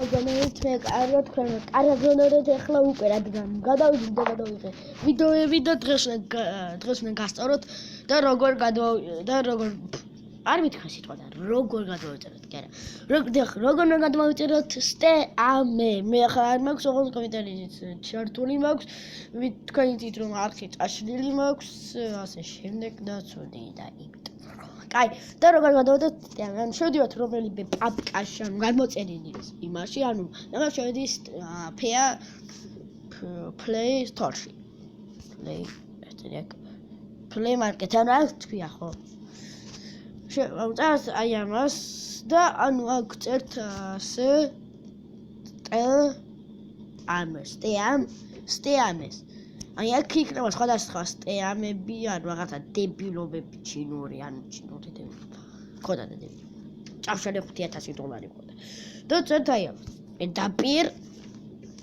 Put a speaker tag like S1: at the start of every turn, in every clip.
S1: მოგონებით მე კარგად თქვენ კარგად ეხლა უკვე რადგან გადავიღე ვიდეოები და დღეს მე გასწოროთ და როგორ არ მითხრა სიტყვა და როგორ გადავიწეროთ კი არა როგორ გადავიწეროთ სტეამე მე ახლა არ მაქვს ოღონდ კომენტარიც ჩართული მაქვს თქვენ იცით რომ არხი წაშლილი მაქვს ასე შემდეგ და ცუდი და იმიტომ აი და როგორ გადავიდეთ ან შევდივართ რომელიმე პაპკაში ანუ გამოწერილი იმაში ანუ მე შევედი ფეა play store-ში play market ანუ აქ თქვია ხო შევწას აი ამას და ანუ აქ წერთ სტეამეს აი აქ იქნება სხვადასხვა სტეამები ანუ რაღაცა დებილობები ჩინური ანუ ჩინური დებილობა ხოდა და დებილობა ჭავშალე $5000 ხოდა და წერთ აი ამას პირდაპირ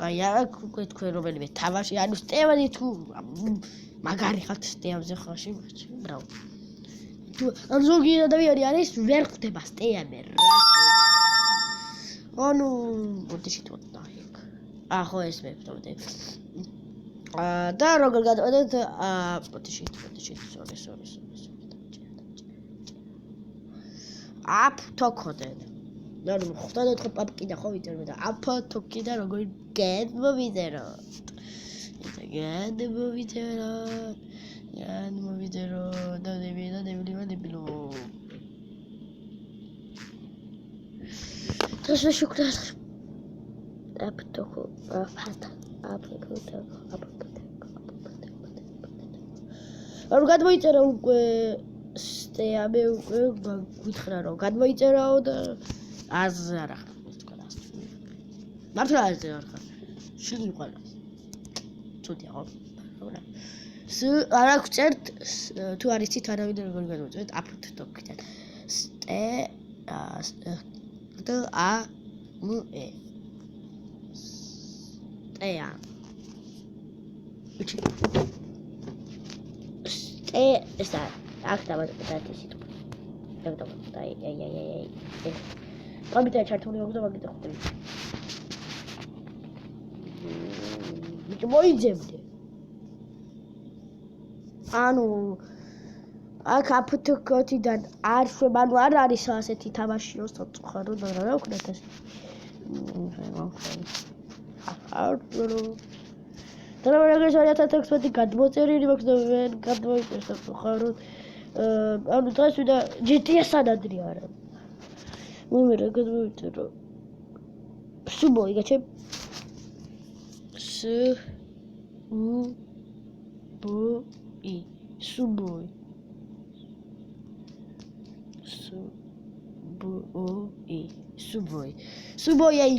S1: აი აქ უკვე თქვენ რომელიმე თამაში ანუ სტეამი თუ მაგარი ხართ სტეამზე ხარში ბრავო თუ ან ზოგი ადამიანი არის ვერ ხვდება სტეამი რა ანუ ბოდიში თუ დაიქ ახო ეს მე ვთქვი და როგორ გადავიდეთ ბოდიში sorry აპ თოქოდენ და ნუ ხვდათ ხო პაპკი და ხო ვიწერმე და აპ თოქი და როგორ გადმოვიდეროთ და დებილო დღეს შევქნა აპ თოქო არ გადმოიწერა უკვე სტეამე უკვე გითხრა რომ გადმოიწერაო და აზრ არა თქვა მართლა აზრ არ ხარ შეგიყვანა ცოტა ხო არა გწერთ თუ არ იცით არავინ როგორ გადმოიწერეთ აპთ თოქიდან ესა აქ დავატოვე სიტყვა. აი. კომპიუტერი ჩართული აქვს და მაგით ხვდები. მე მოიძებდე. ანუ აქ აპთქოთიდან არ შვებ, ანუ არ არის ასეთი თამაში მოსწოხარო და რა ვქნათ ეს. დროებერგეს 2016 გადმოწერილი მაქვს და ვერ გადმოიწერა ხაროთ ანუ დღეს ვიდა GTA სანადრი არა მე რა გადმოიწერა სუბოი გაჩე სუბოი აი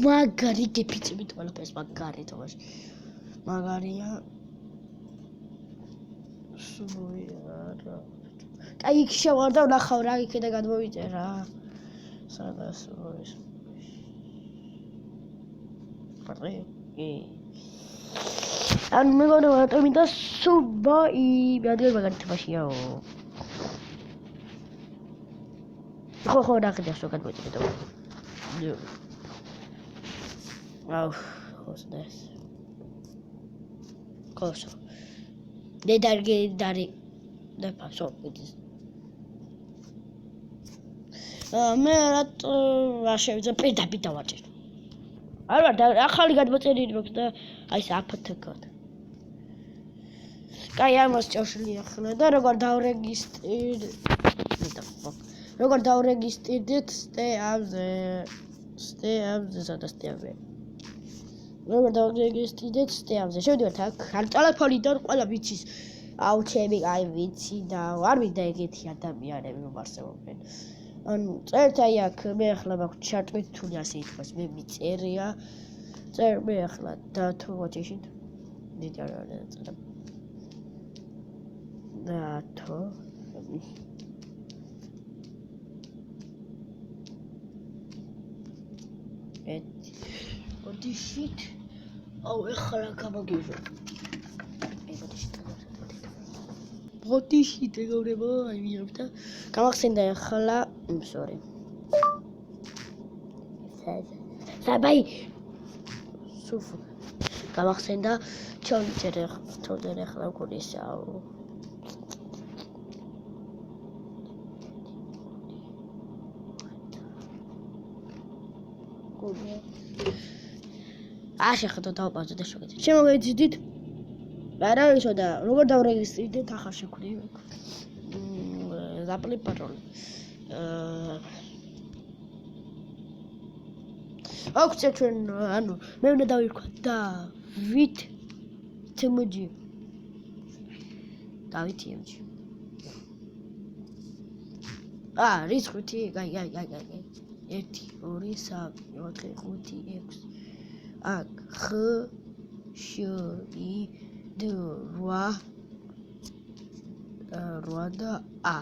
S1: მაგარი გეფიცებით ყველაფერს მაგარი თამაში მაგარია სუბოი არა აი იქ შევარ და ვნახავ რა იქედა გადმოვიწერა სადა სუბოი ან მეგონა რატომ მინდა სუბოი მაგარი მაგარი თამაშიაო ხო ნახე შო გადმოვიწერე და აუ ხოსდეს Cosa? Le dare da passo vedi. მე რა შევიძე პირდაპირ დავაჭერ. არ ვარ ახალი გადმოწერილი მაქვს და აი ეს აფთქოთ. კაი ამას ჭავშლი ახლა და როგორ დავრეგისტრირდით სტეამზე სადასტეამზე. როგორ დავრეგისტრირდეთ სტეამზე. შევდივართ აქ არ ტელეფონიდან ყველა ვიცის. აუ ჩემი აი ვიცი და არ მინდა ეგეთი ადამიანები მომარსებობენ. ანუ წერთ აი აქ მე ახლა მაქვს ჩატვირთული ასე ითქვას მე მიწერია. წერ მე ახლა დათო ვაჭიშით. დიდი არ წერა. დათო ოდიშით აუ ეხლა გამოგიჟო ოდიშით ეგოვრება აი ვიღებდა გამახსენდა ეხლა sorry საბაი სუფ გამახსენდა ჩონჯერ ახლა გულისაო შეხედოთ დავპაუზოთ და შევეძებთ. შემოგეძიდით? არა ისო და როგორ დავრეგისტრირდეთ ახლა შექმნი? ზაპლი პაროლი. აქვს ჩვენ ანუ მე უნდა დავირქვა დავით თმჯი. დავით თმჯი. რიცხვი, გაი. 1 2 3 4 5 6 აქ ხ შ ი დ 8 და ა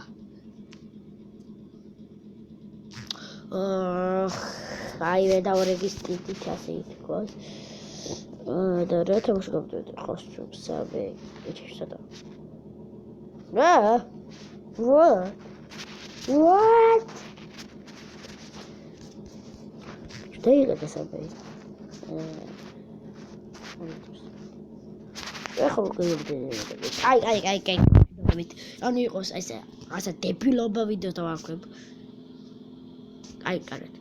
S1: აი მე დავრეგისტრირდით ასე ითქოს და რა თამაში გავდივით ხოსტუმს სამე ეჩვსა what დაიღეთ სამე ეხლა მოგივიდეთ აი ანუ იყოს ასე დებილობა ვიდეოს დავაქვებ აი კარეთ